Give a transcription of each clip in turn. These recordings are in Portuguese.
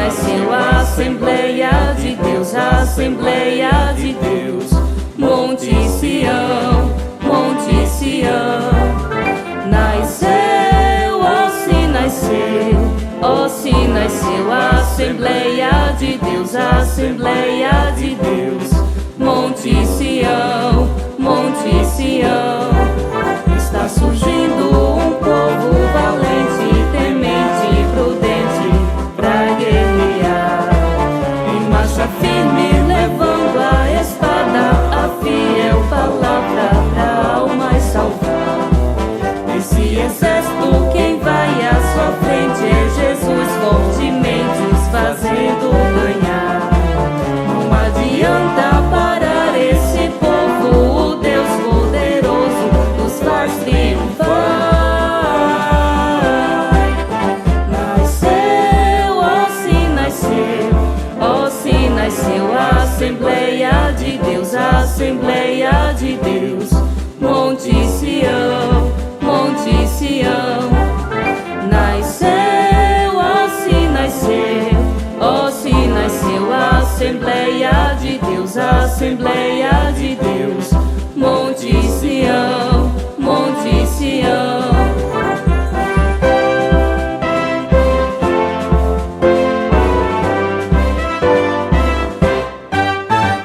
nasceu a Assembleia de Deus, a Assembleia de Deus. Monte Sião, Monte Sião. Nasceu, ó se nasceu, ó se nasceu a Assembleia de Deus, a Assembleia de Deus. Monte Sião, Monte Sião. Está surgindo um povo valente, temente e prudente pra guerrear. Em marcha firme, levando a espada, a fiel palavra pra almas salvar. Esse exército, quem vai à sua frente é Jesus, fortemente os fazendo ganhar. Não adianta parar esse povo, o Deus poderoso nos faz triunfar. Nasceu, ó se nasceu, ó se nasceu a Assembleia de Deus, a Assembleia de Deus. Monte Sião, Monte Sião. Nasceu, ó se nasceu, ó se nasceu a Assembleia de Deus, a Assembleia de Deus. Monte Sião, Monte Sião.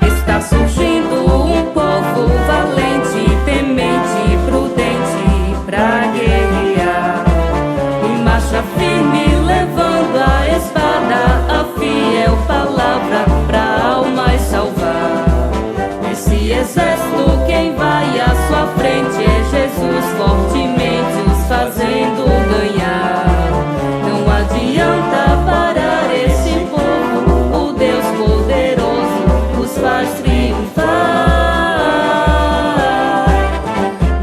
Está surgindo um povo valente, temente e prudente pra guerrear. Em marcha firme, levando a espada, a fiel palavra pra almas salvar. Esse exército, quem vai à sua frente é Jesus, fortemente os fazendo ganhar. Não adianta parar esse povo, o Deus poderoso os faz triunfar.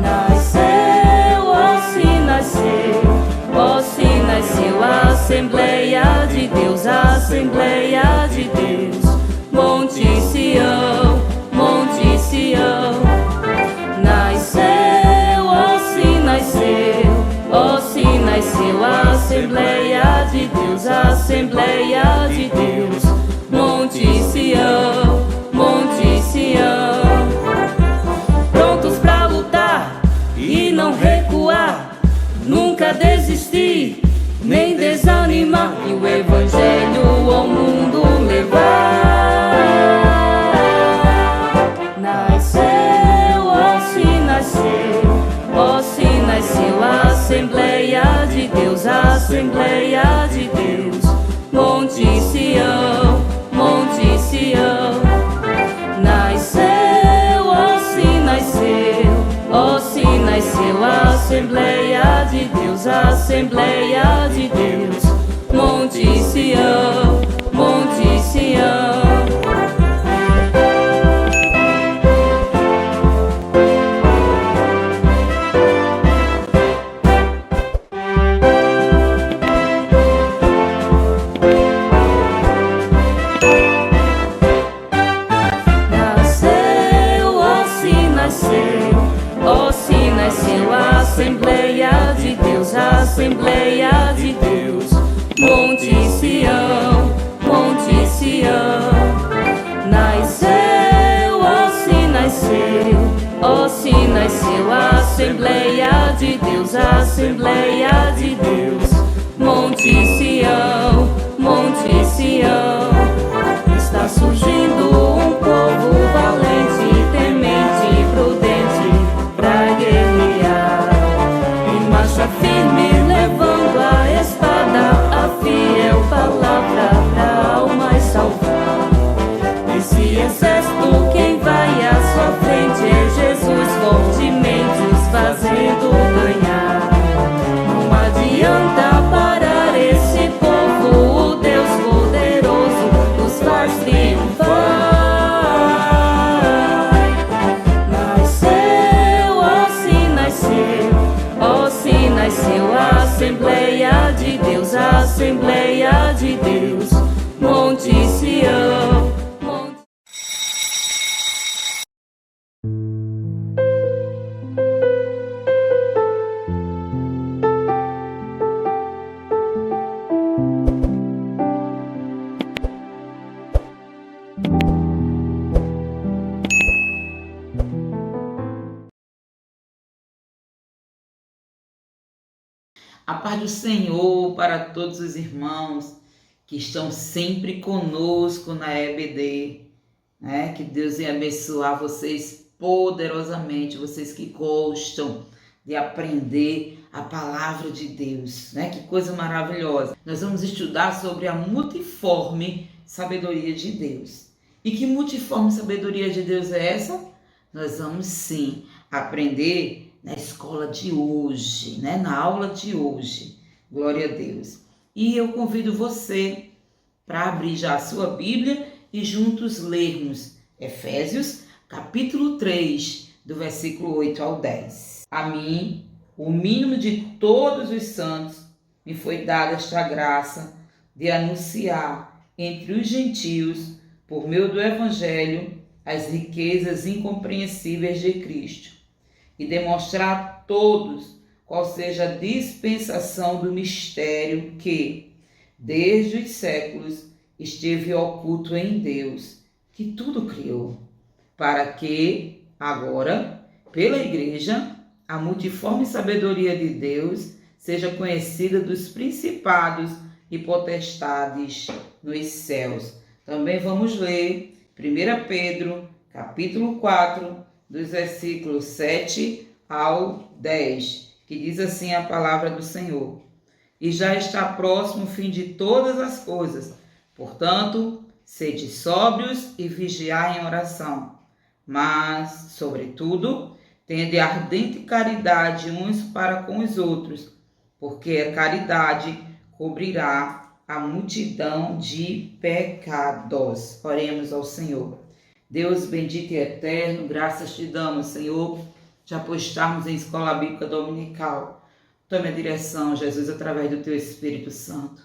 Nasceu, ó se nasceu, ó se nasceu a Assembleia de Deus, a Assembleia de Deus. Monte Sião, Monte Sião. Nasceu, ó se nasceu, ó se nasceu a Assembleia de Deus, a Assembleia de Deus. Monte Sião, Monte Sião. Prontos pra lutar e não recuar, nunca desistir, nem desanimar, e o Evangelho ao mundo levar. Nasceu, ó se nasceu, ó se nasceu a Assembleia de Deus, a Assembleia de Deus. Monte Sião, Monte Sião. Nasceu, ó se nasceu, ó se nasceu a Assembleia de Deus, a Assembleia de Deus. Monte Sião, Monte Sião. Ó se nasceu a Assembleia de Deus, a Assembleia de Deus. Monte Sião, Monte Sião. Nasceu, ó se nasceu, ó se nasceu a Assembleia de Deus, a Assembleia de Deus. Monte Sião, Monte Sião. Está surgindo um povo valente, temente e prudente pra guerrear. Em marcha firme, levando a espada, a fiel palavra pra almas salvar. Esse exército, quem vai à sua frente é Jesus, fortemente os fazendo ganhar. Não A paz do Senhor para todos os irmãos que estão sempre conosco na EBD, né? Que Deus venha abençoar vocês poderosamente, vocês que gostam de aprender a palavra de Deus, né? Que coisa maravilhosa. Nós vamos estudar sobre a multiforme sabedoria de Deus. E que multiforme sabedoria de Deus é essa? Nós vamos sim aprender na escola de hoje, né? Na aula de hoje. Glória a Deus. E eu convido você para abrir já a sua Bíblia e juntos lermos Efésios, capítulo 3, do versículo 8 ao 10. A mim, o mínimo de todos os santos, me foi dada esta graça de anunciar entre os gentios, por meio do Evangelho, as riquezas incompreensíveis de Cristo, e demonstrar a todos qual seja a dispensação do mistério que, desde os séculos, esteve oculto em Deus, que tudo criou, para que, agora, pela Igreja, a multiforme sabedoria de Deus seja conhecida dos principados e potestades nos céus. Também vamos ler 1 Pedro, capítulo 4, dos versículos 7 ao 10, que diz assim a palavra do Senhor. E já está próximo o fim de todas as coisas. Portanto, sede sóbrios e vigiai em oração. Mas, sobretudo, tende ardente caridade uns para com os outros, porque a caridade cobrirá a multidão de pecados. Oremos ao Senhor. Deus bendito e eterno, graças te damos, Senhor, já por estarmos em escola bíblica dominical. Tome a direção, Jesus, através do teu Espírito Santo.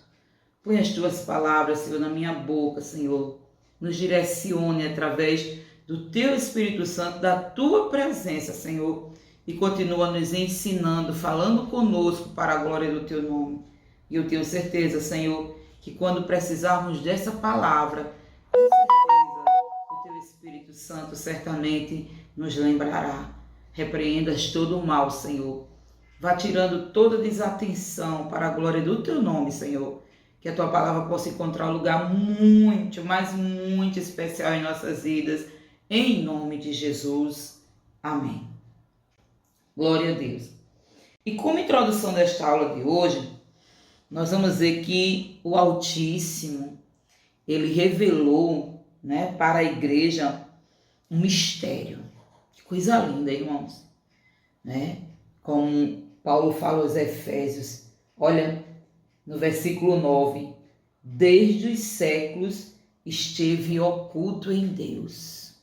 Põe as tuas palavras, Senhor, na minha boca, Senhor. Nos direcione através do teu Espírito Santo, da tua presença, Senhor. E continua nos ensinando, falando conosco para a glória do teu nome. E eu tenho certeza, Senhor, que quando precisarmos dessa palavra, com certeza, o teu Espírito Santo certamente nos lembrará. Repreendas todo o mal, Senhor. Vá tirando toda desatenção para a glória do teu nome, Senhor. Que a tua palavra possa encontrar um lugar muito, mas muito especial em nossas vidas. Em nome de Jesus. Amém. Glória a Deus. E como introdução desta aula de hoje, nós vamos ver que o Altíssimo, ele revelou, né, para a igreja um mistério. Que coisa linda, irmãos. Né? Como Paulo fala aos Efésios, olha, no versículo 9, desde os séculos esteve oculto em Deus.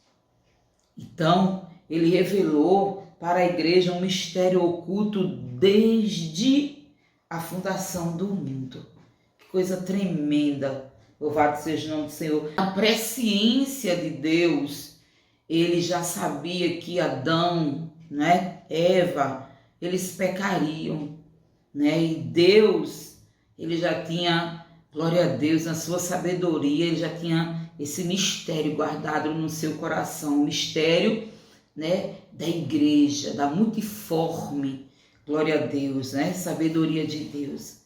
Então, ele revelou para a igreja um mistério oculto desde a fundação do mundo. Que coisa tremenda. Louvado seja o nome do Senhor. A presciência de Deus, ele já sabia que Adão, né, Eva, eles pecariam, né? E Deus, ele já tinha, glória a Deus, na sua sabedoria, ele já tinha esse mistério guardado no seu coração, o mistério, né, da igreja, da multiforme, glória a Deus, né, sabedoria de Deus.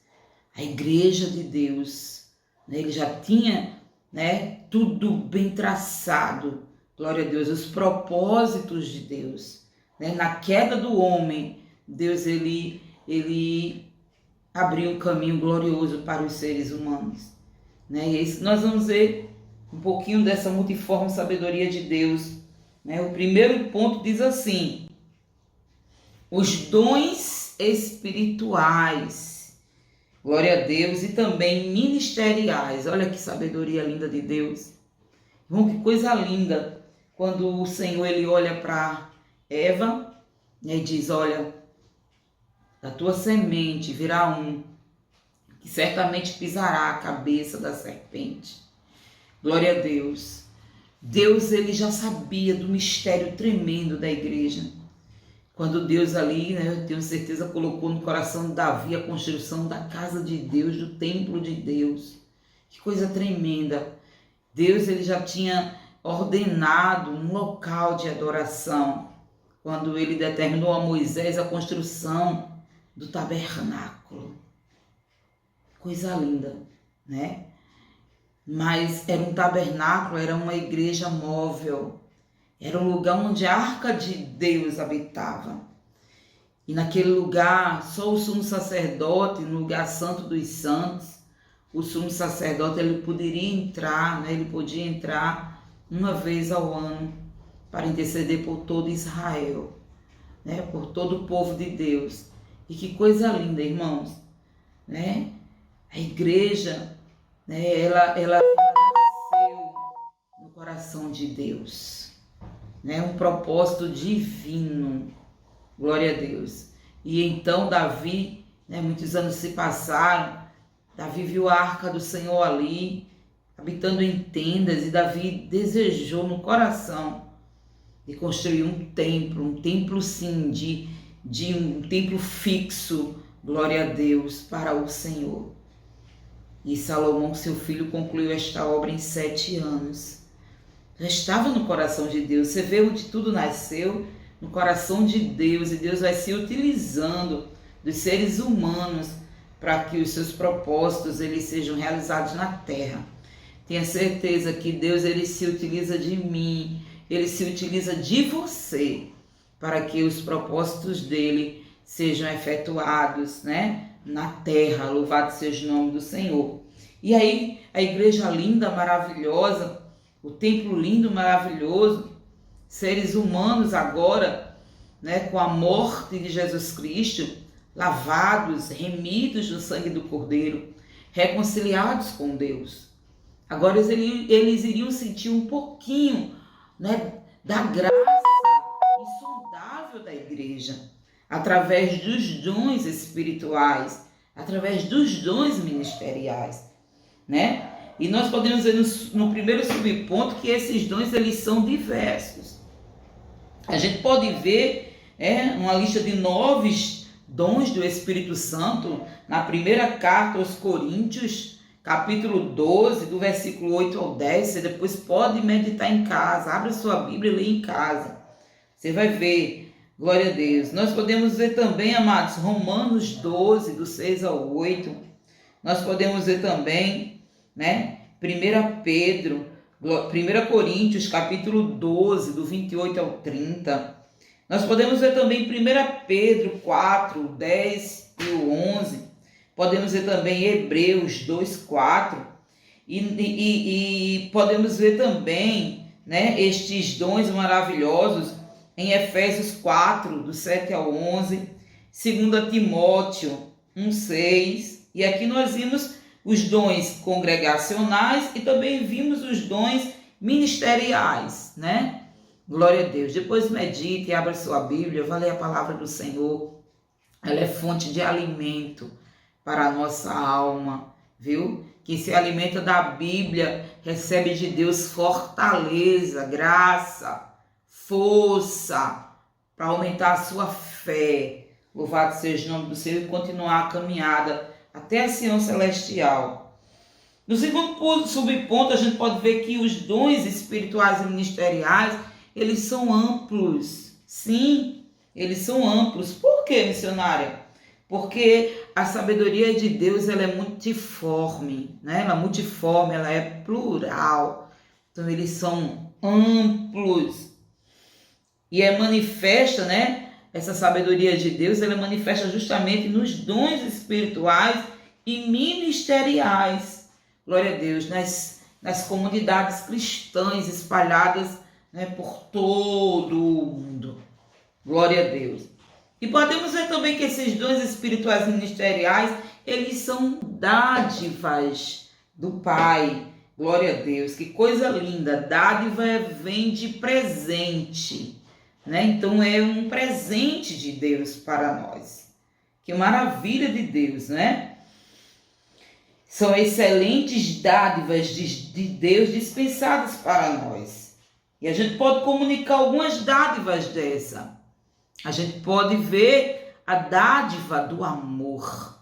A igreja de Deus, né, ele já tinha, né, tudo bem traçado, glória a Deus, os propósitos de Deus, né? Na queda do homem, Deus, ele abriu um caminho glorioso para os seres humanos, né? E é isso que nós vamos ver um pouquinho dessa multiforme sabedoria de Deus, né? O primeiro ponto diz assim: os dons espirituais, glória a Deus, e também ministeriais. Olha que sabedoria linda de Deus. Irmão, que coisa linda quando o Senhor, ele olha para Eva, né, e diz, olha, da tua semente virá um que certamente pisará a cabeça da serpente. Glória a Deus. Deus, ele já sabia do mistério tremendo da igreja. Quando Deus ali, né, eu tenho certeza, colocou no coração de Davi a construção da casa de Deus, do templo de Deus. Que coisa tremenda. Deus, ele já tinha ordenado um local de adoração, quando ele determinou a Moisés a construção do tabernáculo. coisa linda, né? Mas era um tabernáculo, era uma igreja móvel, era um lugar onde a arca de Deus habitava. E naquele lugar, só o sumo sacerdote, no lugar santo dos santos, o sumo sacerdote ele poderia entrar, né? Ele podia entrar uma vez ao ano para interceder por todo Israel, né? Por todo o povo de Deus. E que coisa linda, irmãos, né? A igreja, né? Ela nasceu no coração de Deus, né? Um propósito divino. Glória a Deus. E então Davi, né, muitos anos se passaram, Davi viu a arca do Senhor ali, habitando em tendas, e Davi desejou no coração de construir um templo sim, um templo fixo, glória a Deus, para o Senhor. E Salomão, seu filho, concluiu esta obra em 7 anos. Já estava no coração de Deus. Você vê onde tudo nasceu, no coração de Deus, e Deus vai se utilizando dos seres humanos para que os seus propósitos eles sejam realizados na terra. Tenha certeza que Deus ele se utiliza de mim, ele se utiliza de você para que os propósitos dele sejam efetuados, né, na terra. Louvado seja o nome do Senhor. E aí a igreja linda, maravilhosa, o templo lindo, maravilhoso, seres humanos agora, né, com a morte de Jesus Cristo, lavados, remidos no sangue do Cordeiro, reconciliados com Deus. Agora eles iriam sentir um pouquinho, né, da graça insondável da igreja, através dos dons espirituais, através dos dons ministeriais, né? E nós podemos ver no primeiro subponto que esses dons eles são diversos. A gente pode ver uma lista de 9 dons do Espírito Santo na primeira carta aos Coríntios, capítulo 12, do versículo 8 ao 10. Você depois pode meditar em casa, abre sua Bíblia e lê em casa. Você vai ver, glória a Deus. Nós podemos ver também, amados, Romanos 12, do 6 ao 8. Nós podemos ver também, né, 1 Coríntios, capítulo 12, do 28 ao 30. Nós podemos ver também 1 Pedro 4, 10 e o 11. Podemos ver também Hebreus 2, 4. E podemos ver também, né, estes dons maravilhosos em Efésios 4, do 7 ao 11. 2 Timóteo 1, 6. E aqui nós vimos os dons congregacionais e também vimos os dons ministeriais, né? Glória a Deus. Depois medite e abra sua Bíblia, vá ler a palavra do Senhor. Ela é fonte de alimento para a nossa alma, viu? Quem se alimenta da Bíblia recebe de Deus fortaleza, graça, força para aumentar a sua fé. Louvado seja o nome do Senhor e continuar a caminhada até a Sião celestial. No segundo subponto, a gente pode ver que os dons espirituais e ministeriais, eles são amplos. Sim, eles são amplos. Por quê, missionária? Porque a sabedoria de Deus ela é multiforme, né? Ela é multiforme, ela é plural. Então, eles são amplos. E é manifesta, né? Essa sabedoria de Deus, ela manifesta justamente nos dons espirituais e ministeriais. Glória a Deus, nas comunidades cristãs espalhadas, né, por todo o mundo. Glória a Deus. E podemos ver também que esses dons espirituais e ministeriais, eles são dádivas do Pai. Glória a Deus, que coisa linda. Dádiva vem de presente. Né? Então é um presente de Deus para nós. Que maravilha de Deus, né? São excelentes dádivas de Deus dispensadas para nós. E a gente pode comunicar algumas dádivas dessa. A gente pode ver a dádiva do amor.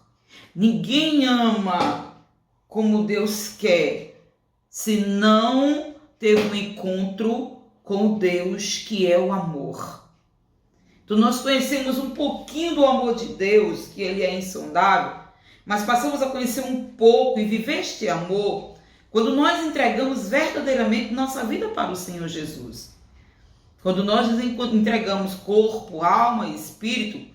Ninguém ama como Deus quer, se não ter um encontro com Deus, que é o amor. Então nós conhecemos um pouquinho do amor de Deus, que ele é insondável, mas passamos a conhecer um pouco e viver este amor quando nós entregamos verdadeiramente nossa vida para o Senhor Jesus. Quando nós nos entregamos corpo, alma e espírito,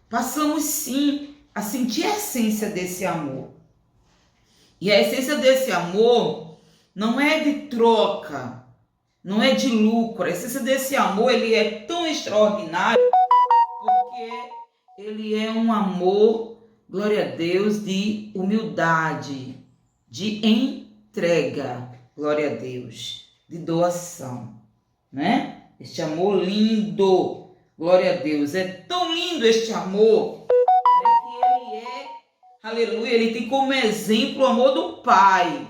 passamos sim a sentir a essência desse amor. E a essência desse amor não é de troca, não é de lucro. A essência desse amor, ele é tão extraordinário porque ele é um amor, glória a Deus, de humildade, de entrega, glória a Deus, de doação, né? Este amor lindo, glória a Deus, é tão lindo este amor, né, que ele é, aleluia, ele tem como exemplo o amor do Pai.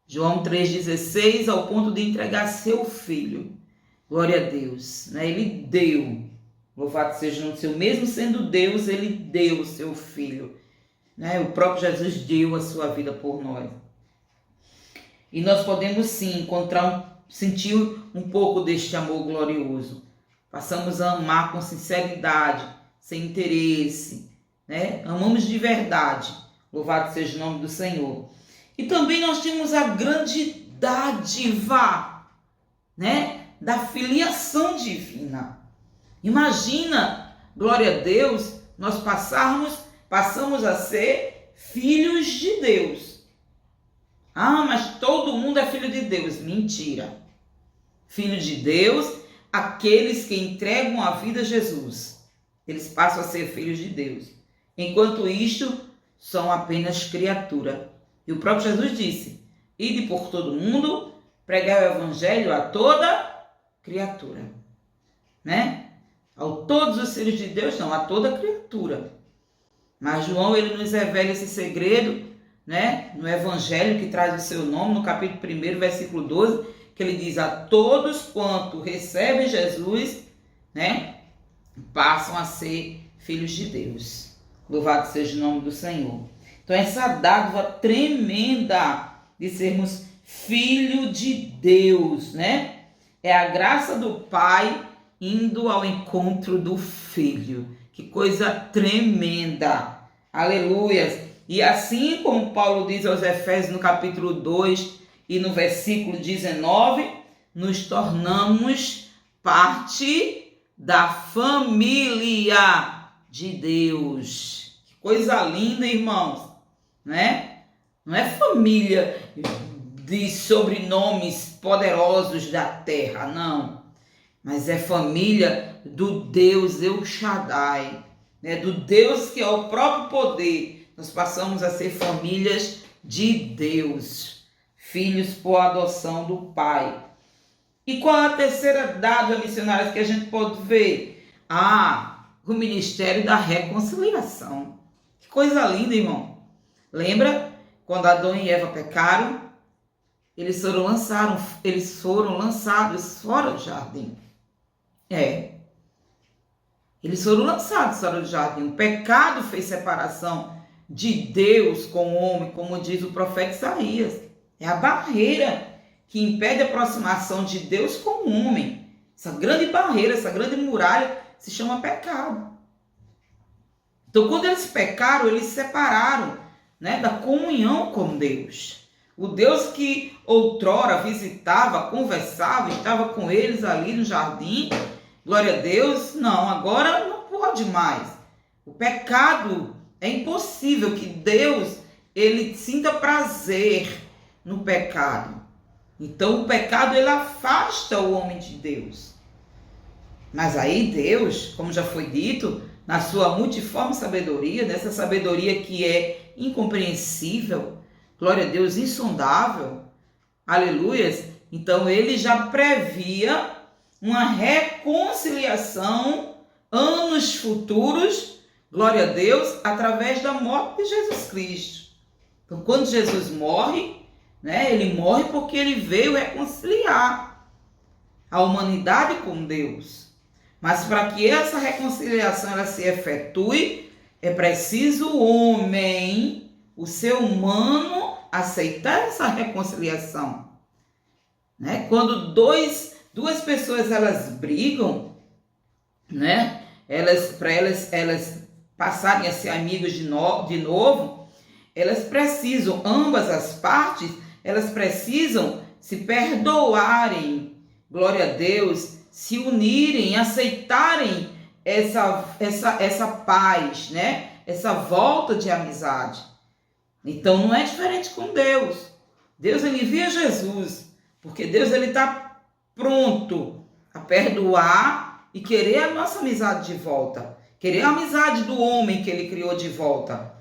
João 3,16, ao ponto de entregar seu filho, glória a Deus, né? Ele deu, louvado seja o nome do Senhor, mesmo sendo Deus, ele deu o seu filho, né? O próprio Jesus deu a sua vida por nós. E nós podemos sim sentir um pouco deste amor glorioso. Passamos a amar com sinceridade, sem interesse, né? Amamos de verdade, louvado seja o nome do Senhor. E também nós temos a grande dádiva, né, da filiação divina. Imagina, glória a Deus, nós passamos a ser filhos de Deus. Ah, mas todo mundo é filho de Deus. Mentira. Filho de Deus, aqueles que entregam a vida a Jesus, eles passam a ser filhos de Deus. Enquanto isto, são apenas criatura. E o próprio Jesus disse: ide por todo mundo, pregai o evangelho a toda criatura, né? A todos os filhos de Deus, não, a toda criatura. Mas João, ele nos revela esse segredo, né? No evangelho que traz o seu nome, no capítulo 1, versículo 12, que ele diz: a todos quanto recebem Jesus, né, passam a ser filhos de Deus. Louvado seja o nome do Senhor. Então, essa dádiva tremenda de sermos filho de Deus, né? É a graça do Pai indo ao encontro do Filho. Que coisa tremenda. Aleluia. E assim como Paulo diz aos Efésios no capítulo 2 e no versículo 19, nos tornamos parte da família de Deus. Que coisa linda, irmãos. Né? Não é família de sobrenomes poderosos da terra, não. Mas é família do Deus El Shaddai, né? Do Deus que é o próprio poder. Nós passamos a ser famílias de Deus, filhos por adoção do Pai. E qual a terceira dádiva missionária que a gente pode ver? O ministério da reconciliação. Que coisa linda, irmão. Lembra quando Adão e Eva pecaram? Eles foram lançados fora do jardim. Eles foram lançados fora do jardim. O pecado fez separação de Deus com o homem, como diz o profeta Isaías. É a barreira que impede a aproximação de Deus com o homem. Essa grande barreira, essa grande muralha se chama pecado. Então, quando eles pecaram, eles se separaram, né, da comunhão com Deus. O Deus que outrora visitava, conversava, estava com eles ali no jardim. Glória a Deus. Não, agora não pode mais. O pecado, é impossível que Deus, ele sinta prazer no pecado. Então o pecado, ele afasta o homem de Deus. Mas aí Deus, como já foi dito, na sua multiforme sabedoria, nessa sabedoria que é incompreensível, glória a Deus, insondável, aleluias, então ele já previa uma reconciliação anos futuros, glória a Deus, através da morte de Jesus Cristo. Então, quando Jesus morre, né, ele morre porque ele veio reconciliar a humanidade com Deus. Mas para que essa reconciliação ela se efetue, é preciso o homem, o ser humano, aceitar essa reconciliação. Né? Quando duas pessoas elas brigam, né? elas passarem a ser amigos de novo, elas precisam, ambas as partes, elas precisam se perdoarem, glória a Deus, se unirem, aceitarem essa paz, né? Essa volta de amizade. Então não é diferente com Deus. Deus, ele envia Jesus, porque Deus, ele está pronto a perdoar e querer a nossa amizade de volta, querer a amizade do homem que ele criou de volta.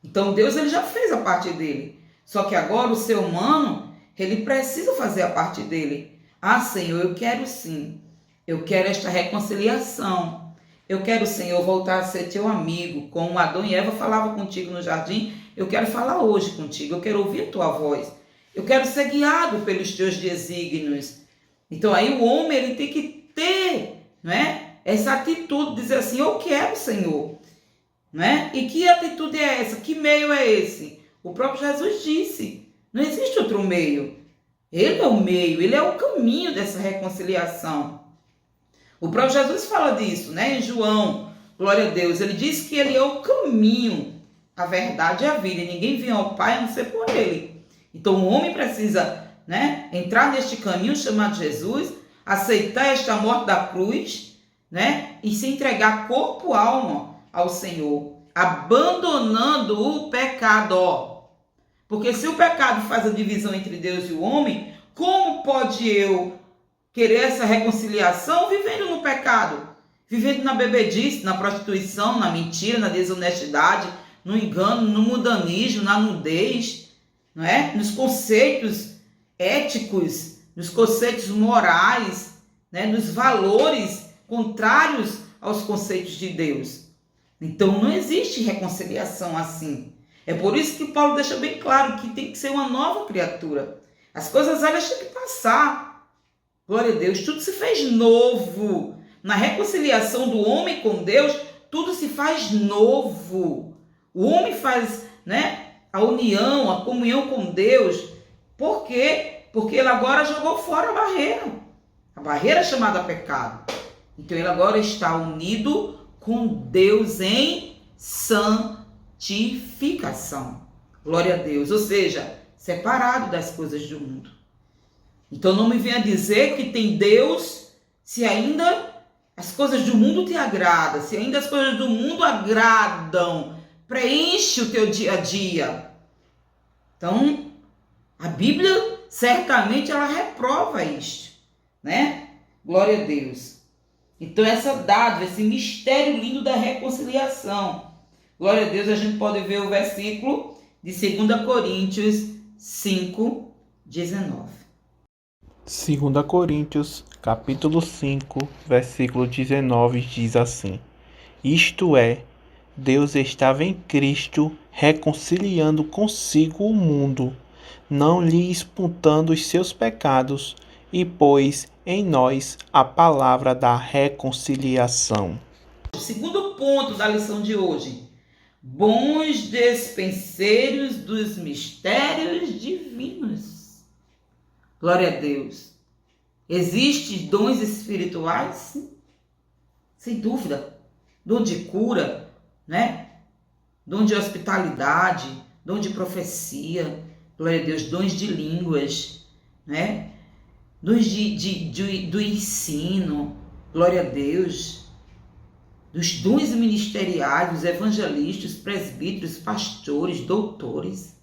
Então Deus, ele já fez a parte dele, só que agora o ser humano, ele precisa fazer a parte dele. Ah, Senhor, eu quero sim, eu quero esta reconciliação. Eu quero, Senhor, voltar a ser teu amigo, como Adão e Eva falavam contigo no jardim. Eu quero falar hoje contigo, eu quero ouvir tua voz. Eu quero ser guiado pelos teus desígnios. Então aí o homem, ele tem que ter, não é, essa atitude, dizer assim, eu quero, Senhor. Não é? E que atitude é essa? Que meio é esse? O próprio Jesus disse, não existe outro meio. Ele é o meio, ele é o caminho dessa reconciliação. O próprio Jesus fala disso, né? Em João, glória a Deus, ele diz que ele é o caminho, a verdade e a vida, e ninguém vem ao Pai a não ser por ele. Então o homem precisa, né, entrar neste caminho chamado Jesus, aceitar esta morte da cruz, né, e se entregar corpo e alma ao Senhor, abandonando o pecado. Porque se o pecado faz a divisão entre Deus e o homem, como pode eu querer essa reconciliação vivendo no pecado, vivendo na bebedice, na prostituição, na mentira, na desonestidade, no engano, no mundanismo, na nudez, não é? Nos conceitos éticos, nos conceitos morais, né? Nos valores contrários aos conceitos de Deus. Então não existe reconciliação assim. É por isso que Paulo deixa bem claro que tem que ser uma nova criatura. As coisas velhas têm que passar. Glória a Deus, tudo se fez novo. Na reconciliação do homem com Deus, tudo se faz novo. O homem faz, né, a união, a comunhão com Deus. Por quê? Porque ele agora jogou fora a barreira chamada pecado. Então ele agora está unido com Deus em santificação. Glória a Deus, ou seja, separado das coisas do mundo. Então não me venha dizer que tem Deus se ainda as coisas do mundo te agradam, se ainda as coisas do mundo agradam, preenche o teu dia a dia. Então, a Bíblia certamente ela reprova isto, né? Glória a Deus. Então essa dádiva, esse mistério lindo da reconciliação. Glória a Deus, a gente pode ver o versículo de 2 Coríntios 5, 19. 2 Coríntios, capítulo 5, versículo 19, diz assim: Isto é, Deus estava em Cristo reconciliando consigo o mundo, não lhe imputando os seus pecados, e pôs em nós a palavra da reconciliação. O segundo ponto da lição de hoje: bons despenseiros dos mistérios divinos. Glória a Deus. Existem dons espirituais? Sim. Sem dúvida. Dom de cura, né? Dom de hospitalidade, dom de profecia, glória a Deus, dons de línguas, né? Dons do ensino, glória a Deus. Dos dons ministeriais, dos evangelistas, presbíteros, pastores, doutores,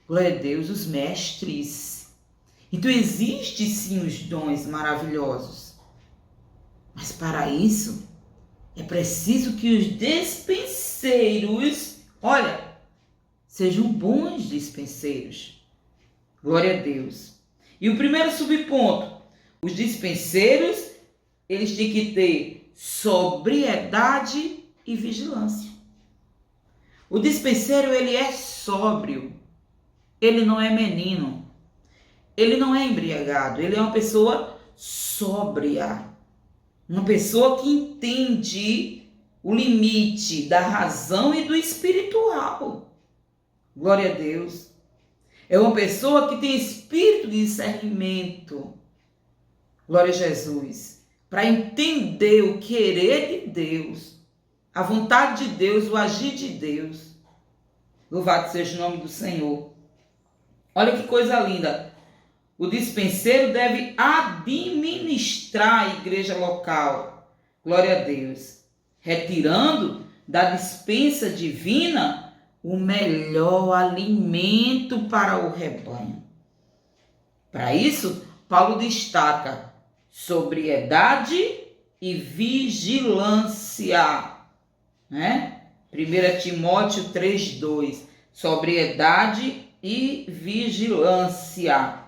glória a Deus, os mestres. Então existem sim os dons maravilhosos, mas para isso é preciso que os despenseiros, olha, sejam bons despenseiros. Glória a Deus. E o primeiro subponto, os despenseiros, eles têm que ter sobriedade e vigilância. O dispenseiro, ele é sóbrio, ele não é menino. Ele não é embriagado, ele é uma pessoa sóbria. Uma pessoa que entende o limite da razão e do espiritual. Glória a Deus. É uma pessoa que tem espírito de discernimento. Glória a Jesus. Para entender o querer de Deus. a vontade de Deus, o agir de Deus. Louvado seja o nome do Senhor. Olha que coisa linda. O dispenseiro deve administrar a igreja local. Glória a Deus. Retirando da dispensa divina o melhor alimento para o rebanho. Para isso, Paulo destaca sobriedade e vigilância, né? 1 Timóteo 3:2, sobriedade e vigilância.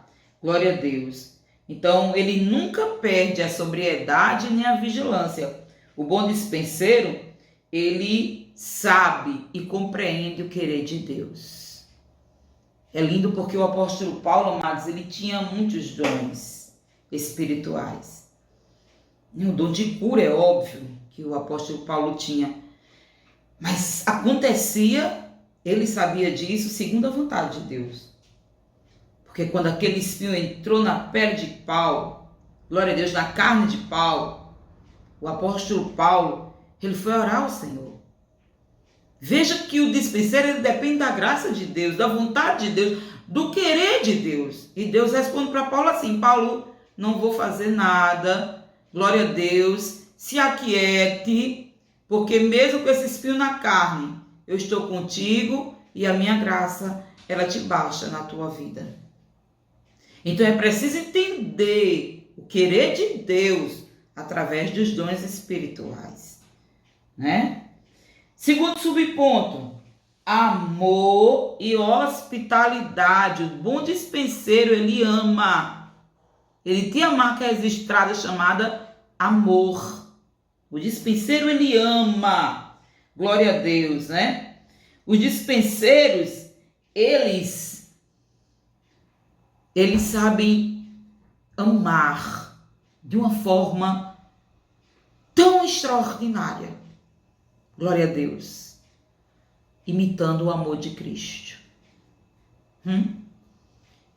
Glória a Deus. Então, ele nunca perde a sobriedade nem a vigilância. O bom dispenseiro, ele sabe e compreende o querer de Deus. É lindo porque o apóstolo Paulo, amados, ele tinha muitos dons espirituais. E o dom de cura é óbvio que o apóstolo Paulo tinha. Mas acontecia, ele sabia disso segundo a vontade de Deus. Porque quando aquele espinho entrou na pele de Paulo, glória a Deus, na carne de Paulo, o apóstolo Paulo, ele foi orar ao Senhor. Veja que o dispenseiro, ele depende da graça de Deus, da vontade de Deus, do querer de Deus. E Deus responde para Paulo assim: Paulo, não vou fazer nada, glória a Deus, se aquiete, porque mesmo com esse espinho na carne, eu estou contigo e a minha graça, ela te baixa na tua vida. Então é preciso entender o querer de Deus através dos dons espirituais, né? Segundo subponto, amor e hospitalidade. O bom dispenseiro, ele ama. Ele tem a marca registrada chamada amor. O dispenseiro, ele ama. Glória a Deus, né? Os dispenseiros, eles sabem amar de uma forma tão extraordinária. Glória a Deus. Imitando o amor de Cristo.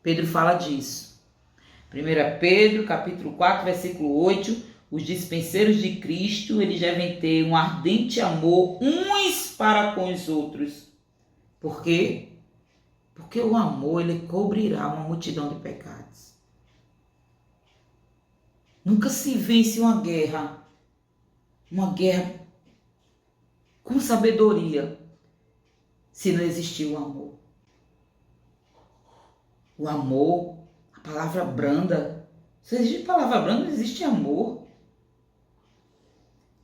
Pedro fala disso. 1 Pedro, capítulo 4, versículo 8. Os dispenseiros de Cristo, eles devem ter um ardente amor uns para com os outros. Por quê? Porque o amor, ele cobrirá uma multidão de pecados. Nunca se vence uma guerra com sabedoria, se não existir o amor. O amor, a palavra branda. Se existe palavra branda, não existe amor.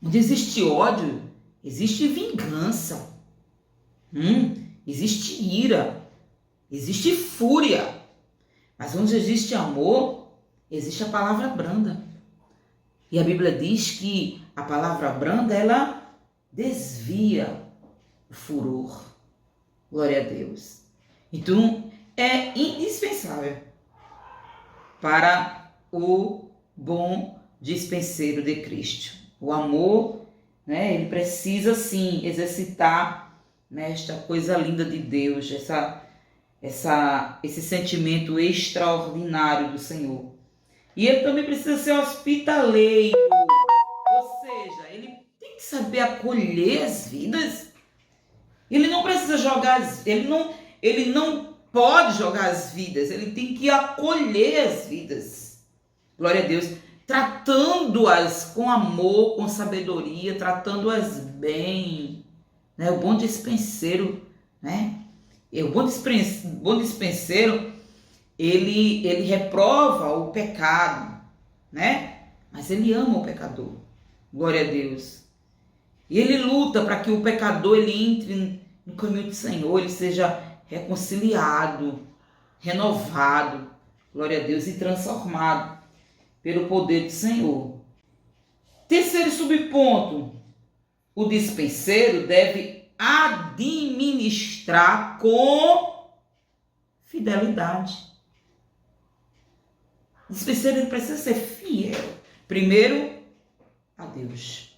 Onde existe ódio, existe vingança. Existe ira. Existe fúria. Mas onde existe amor, existe a palavra branda. E a Bíblia diz que a palavra branda, ela desvia o furor. Glória a Deus. Então, é indispensável para o bom dispenseiro de Cristo. O amor, né, ele precisa sim exercitar, né, esta coisa linda de Deus, esse sentimento extraordinário do Senhor. E ele também precisa ser hospitaleiro, ou seja, ele tem que saber acolher as vidas. Ele não precisa jogar, ele não pode jogar as vidas, ele tem que acolher as vidas. Glória a Deus, tratando-as com amor, com sabedoria, tratando-as bem, né? O bom dispenseiro, né? O bom dispenseiro, ele reprova o pecado, né? Mas ele ama o pecador. Glória a Deus. E ele luta para que o pecador ele entre no caminho do Senhor, ele seja reconciliado, renovado, glória a Deus, e transformado pelo poder do Senhor. Terceiro subponto, o dispenseiro deve administrar com fidelidade. O dispenseiro ele precisa ser fiel, primeiro a Deus.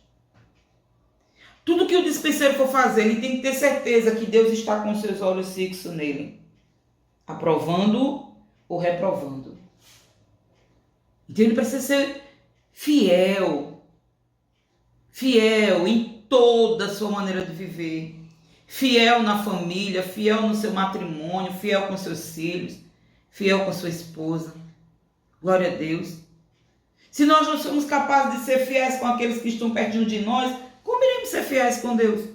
Tudo que o dispenseiro for fazer, ele tem que ter certeza que Deus está com seus olhos fixos nele, aprovando ou reprovando. Então ele precisa ser fiel em toda a sua maneira de viver. Fiel na família, fiel no seu matrimônio, fiel com seus filhos, fiel com sua esposa. Glória a Deus. Se nós não somos capazes de ser fiéis com aqueles que estão pertinho de nós, como iremos ser fiéis com Deus?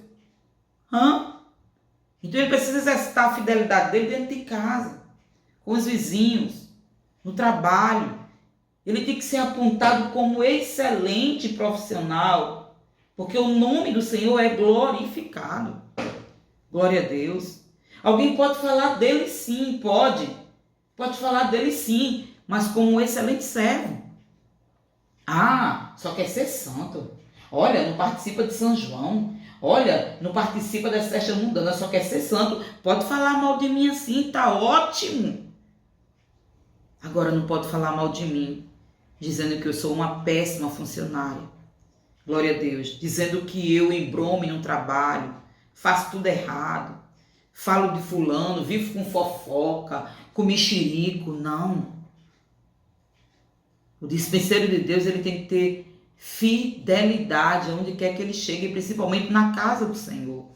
Então ele precisa exercitar a fidelidade dele dentro de casa, com os vizinhos, no trabalho. Ele tem que ser apontado como excelente profissional, porque o nome do Senhor é glorificado. Glória a Deus. Alguém pode falar dele sim, pode falar dele sim, mas como um excelente servo. Só quer ser santo. Olha, não participa de São João. Olha, não participa das festas mundanas, só quer ser santo. Pode falar mal de mim assim, tá ótimo. Agora não pode falar mal de mim, dizendo que eu sou uma péssima funcionária. Glória a Deus. Dizendo que eu embrome no trabalho, faço tudo errado, falo de fulano, vivo com fofoca, com mexerico. Não. O dispenseiro de Deus, ele tem que ter fidelidade onde quer que ele chegue, principalmente na casa do Senhor.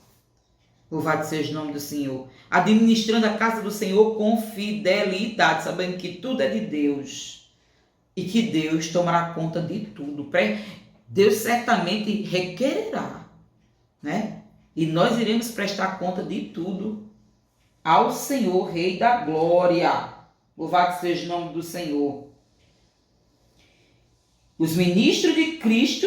Louvado seja o nome do Senhor. Administrando a casa do Senhor com fidelidade, sabendo que tudo é de Deus e que Deus tomará conta de tudo. Deus certamente requererá, né? E nós iremos prestar conta de tudo ao Senhor, Rei da Glória. Louvado seja o nome do Senhor. Os ministros de Cristo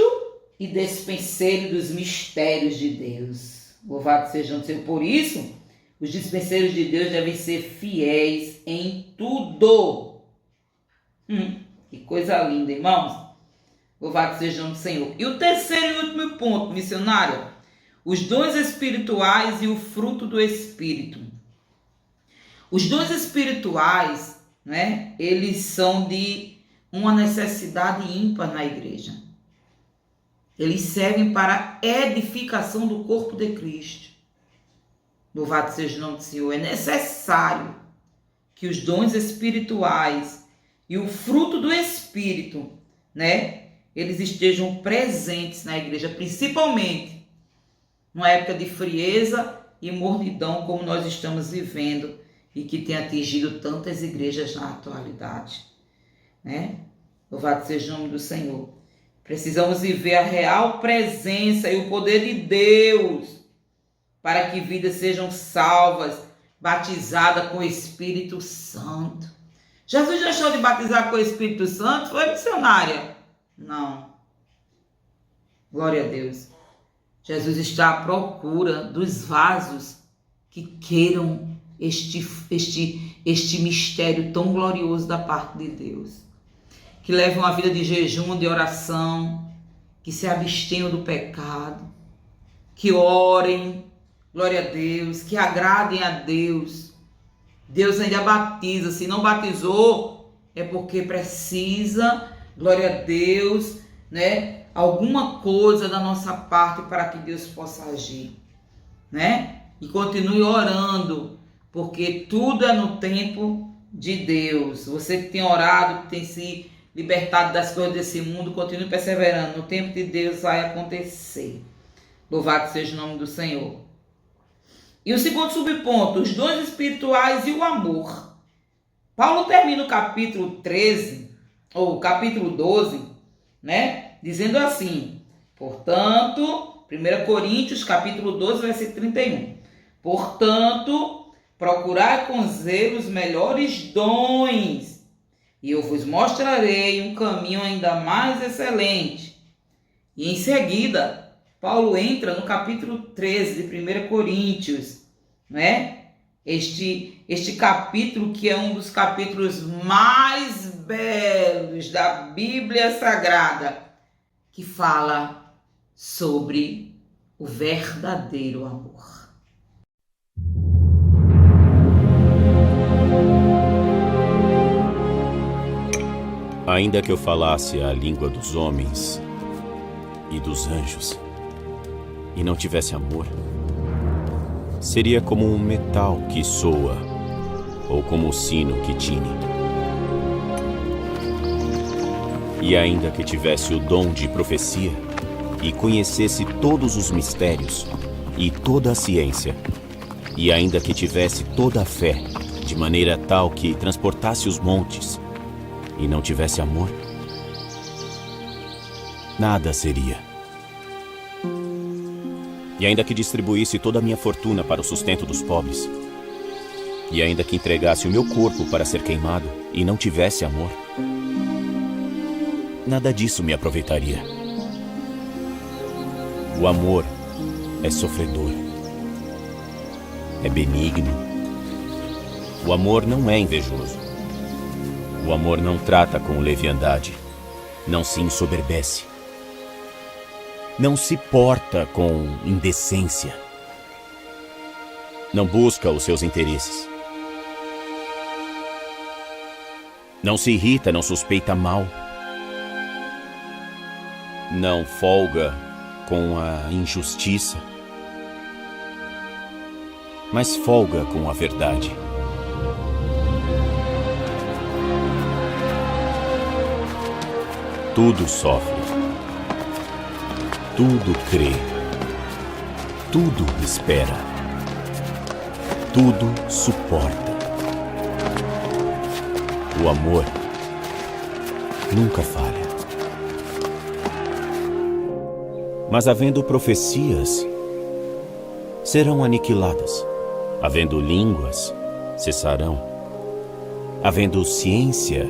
e dispenseiros dos mistérios de Deus. Louvado seja o Senhor. Por isso, os dispenseiros de Deus devem ser fiéis em tudo. Que coisa linda, irmãos. Louvado seja o nome do Senhor. E o terceiro e último ponto, missionário. Os dons espirituais e o fruto do Espírito. Os dons espirituais, né, eles são de uma necessidade ímpar na igreja. Eles servem para a edificação do corpo de Cristo. Louvado seja o nome do Senhor. É necessário que os dons espirituais e o fruto do Espírito, né, eles estejam presentes na igreja, principalmente numa época de frieza e mornidão como nós estamos vivendo e que tem atingido tantas igrejas na atualidade. Né? Louvado seja o nome do Senhor. Precisamos viver a real presença e o poder de Deus para que vidas sejam salvas, batizadas com o Espírito Santo. Jesus deixou de batizar com o Espírito Santo? Foi missionária? Não. Glória a Deus. Jesus está à procura dos vasos que queiram este mistério tão glorioso da parte de Deus. Que levem uma vida de jejum, de oração, que se abstenham do pecado, que orem, glória a Deus, que agradem a Deus. Deus ainda batiza, se não batizou, é porque precisa, glória a Deus, né, alguma coisa da nossa parte para que Deus possa agir, né? E continue orando, porque tudo é no tempo de Deus. Você que tem orado, que tem se libertado das coisas desse mundo, continue perseverando. No tempo de Deus vai acontecer. Louvado seja o nome do Senhor. E o segundo subponto, os dons espirituais e o amor. Paulo termina o capítulo 13, ou capítulo 12, né? Dizendo assim, portanto, 1 Coríntios, capítulo 12, versículo 31. Portanto, procurai com zelo os melhores dons, e eu vos mostrarei um caminho ainda mais excelente. E em seguida, Paulo entra no capítulo 13 de 1 Coríntios, né? Este capítulo que é um dos capítulos mais belos da Bíblia Sagrada, que fala sobre o verdadeiro amor. Ainda que eu falasse a língua dos homens e dos anjos, e não tivesse amor, seria como um metal que soa, ou como um sino que tine. E ainda que tivesse o dom de profecia, e conhecesse todos os mistérios e toda a ciência, e ainda que tivesse toda a fé, de maneira tal que transportasse os montes, e não tivesse amor, nada seria. E ainda que distribuísse toda a minha fortuna para o sustento dos pobres, e ainda que entregasse o meu corpo para ser queimado, e não tivesse amor, nada disso me aproveitaria. O amor é sofredor, é benigno. O amor não é invejoso. O amor não trata com leviandade, não se ensoberbece, não se porta com indecência, não busca os seus interesses, não se irrita, não suspeita mal, não folga com a injustiça, mas folga com a verdade. Tudo sofre, tudo crê, tudo espera, tudo suporta. O amor nunca falha. Mas havendo profecias, serão aniquiladas. Havendo línguas, cessarão. Havendo ciência,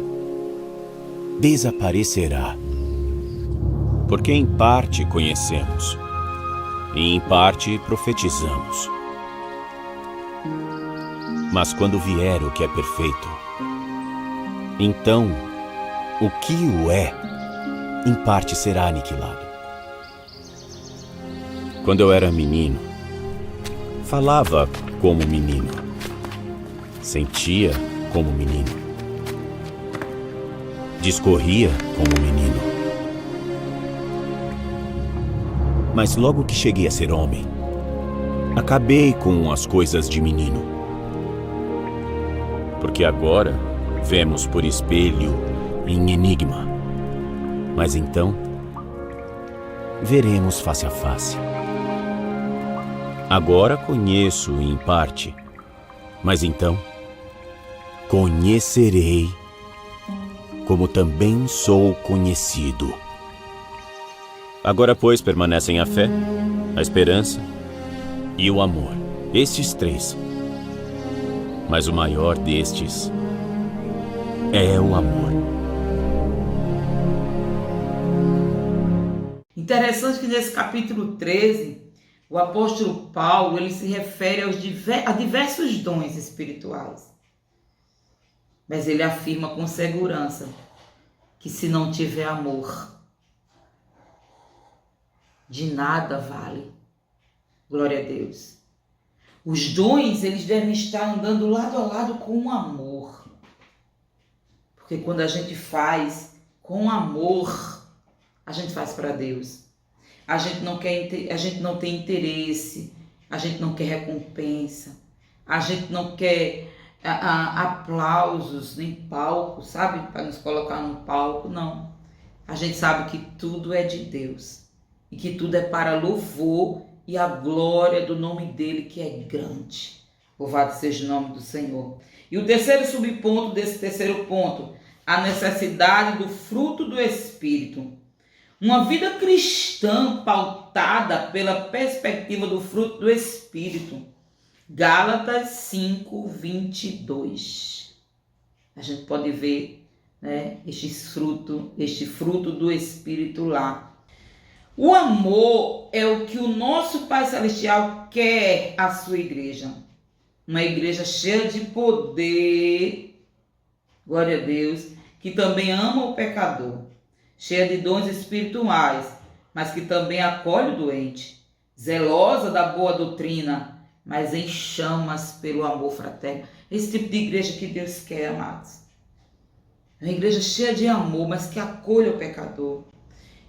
desaparecerá. Porque em parte conhecemos, e em parte profetizamos. Mas quando vier o que é perfeito, então o que o é, em parte será aniquilado. Quando eu era menino, falava como menino, sentia como menino, discorria como menino. Mas logo que cheguei a ser homem, acabei com as coisas de menino. Porque agora vemos por espelho em enigma, mas então veremos face a face. Agora conheço em parte, mas então conhecerei como também sou conhecido. Agora, pois, permanecem a fé, a esperança e o amor, estes três. Mas o maior destes é o amor. Interessante que nesse capítulo 13, o apóstolo Paulo ele se refere a diversos dons espirituais. Mas ele afirma com segurança que se não tiver amor, de nada vale. Glória a Deus. Os dons, eles devem estar andando lado a lado com o amor. Porque quando a gente faz com amor, a gente faz para Deus. A gente não tem interesse, a gente não quer recompensa, a gente não quer aplausos, nem palco, sabe? Para nos colocar no palco, não. A gente sabe que tudo é de Deus e que tudo é para louvor e a glória do nome dele, que é grande. Louvado seja o nome do Senhor. E o terceiro subponto desse terceiro ponto, a necessidade do fruto do Espírito. Uma vida cristã pautada pela perspectiva do fruto do Espírito. Gálatas 5, 22. A gente pode ver, né, este fruto do Espírito lá. O amor é o que o nosso Pai Celestial quer à sua igreja. Uma igreja cheia de poder, glória a Deus, que também ama o pecador. Cheia de dons espirituais, mas que também acolhe o doente, zelosa da boa doutrina, mas em chamas pelo amor fraterno. Esse tipo de igreja que Deus quer, amados. É uma igreja cheia de amor, mas que acolhe o pecador.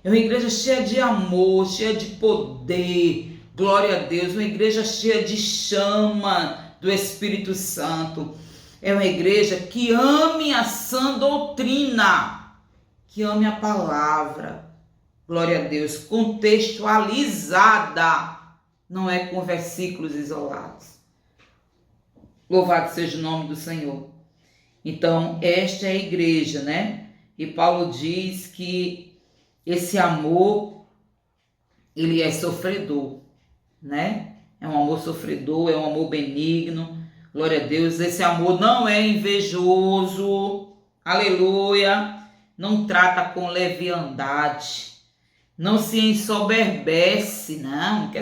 É uma igreja cheia de amor, cheia de poder, glória a Deus. Uma igreja cheia de chama do Espírito Santo. É uma igreja que ame a sã doutrina, que ame a palavra, glória a Deus, contextualizada, não é com versículos isolados. Louvado seja o nome do Senhor. Então, esta é a igreja, né? E Paulo diz que esse amor, ele é sofredor, né? É um amor sofredor, é um amor benigno. Glória a Deus. Esse amor não é invejoso. Aleluia. Não trata com leviandade. Não se ensoberbece, não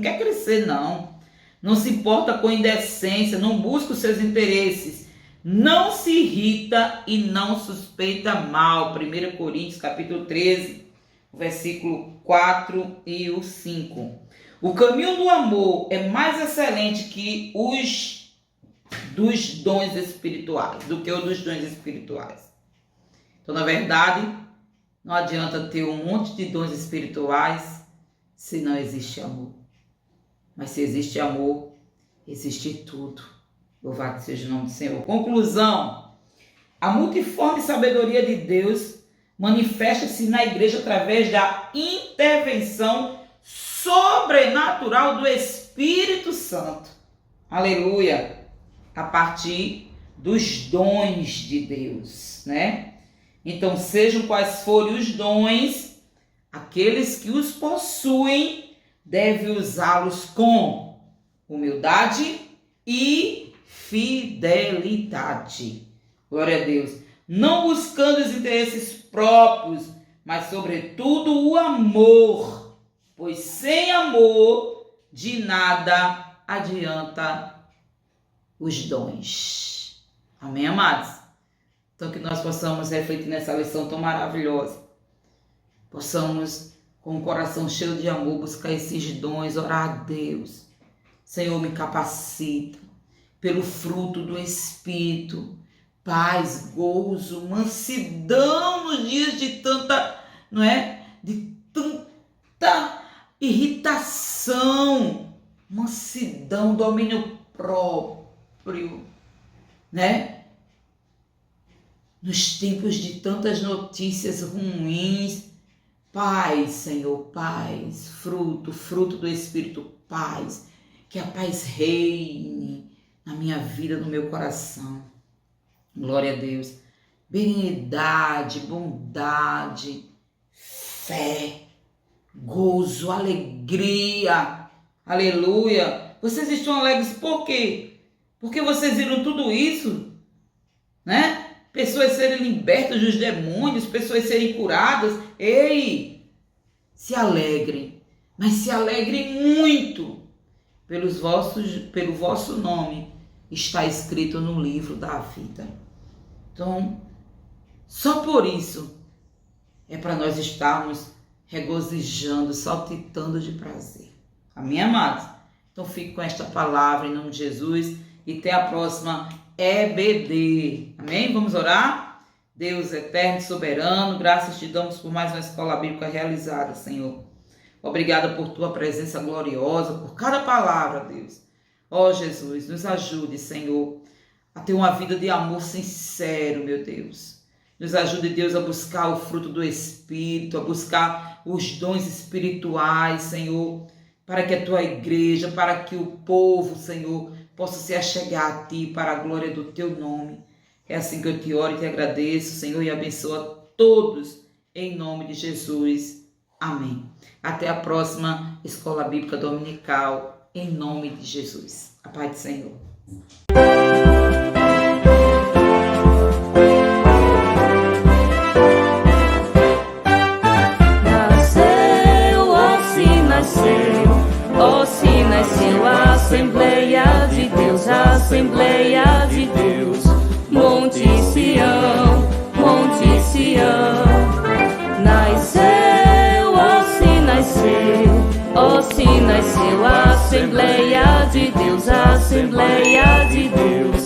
quer crescer, não. Não se importa com indecência, não busca os seus interesses. Não se irrita e não suspeita mal. 1 Coríntios, capítulo 13, versículo 4 e o 5. O caminho do amor é mais excelente que os dos dons espirituais, do que o dos dons espirituais. Então, na verdade, não adianta ter um monte de dons espirituais se não existe amor. Mas se existe amor, existe tudo. Louvado seja o nome do Senhor. Conclusão. A multiforme sabedoria de Deus manifesta-se na igreja através da intervenção sobrenatural do Espírito Santo. Aleluia. A partir dos dons de Deus, né? Então, sejam quais forem os dons, aqueles que os possuem devem usá-los com humildade e fidelidade. Glória a Deus. Não buscando os interesses próprios, mas sobretudo o amor, pois sem amor de nada adianta os dons. Amém, amados? Então que nós possamos refletir nessa lição tão maravilhosa. Possamos, com o coração cheio de amor, buscar esses dons, orar a Deus. Senhor, me capacita pelo fruto do Espírito. Paz, gozo, mansidão nos dias de tanta, de tanta irritação. Mansidão, domínio próprio, nos tempos de tantas notícias ruins, paz, Senhor, paz, fruto do Espírito, paz, que a paz reine na minha vida, no meu coração. Glória a Deus. Benignidade, bondade, fé, gozo, alegria, aleluia. Vocês estão alegres por quê? Porque vocês viram tudo isso, Pessoas serem libertas dos demônios, pessoas serem curadas. Ei, se alegrem, mas se alegrem muito, pelo vosso nome está escrito no livro da vida. Então, só por isso é para nós estarmos regozijando, saltitando de prazer. Amém, amados? Então, fique com esta palavra em nome de Jesus e até a próxima EBD. Amém? Vamos orar? Deus eterno e soberano, graças te damos por mais uma escola bíblica realizada, Senhor. Obrigada por tua presença gloriosa, por cada palavra, Deus. Ó Jesus, nos ajude, Senhor, a ter uma vida de amor sincero, meu Deus. Nos ajude, Deus, a buscar o fruto do Espírito, a buscar os dons espirituais, Senhor, para que a tua igreja, para que o povo, Senhor, possa se achegar a ti para a glória do teu nome. É assim que eu te oro e te agradeço, Senhor, e abençoa todos em nome de Jesus. Amém. Até a próxima Escola Bíblica Dominical, em nome de Jesus. A paz do Senhor. Nasceu a Assembleia de Deus, a Assembleia de Deus, Monte Sião, Monte Sião. Nasceu, ó se nasceu a Assembleia de Deus, a Assembleia de Deus,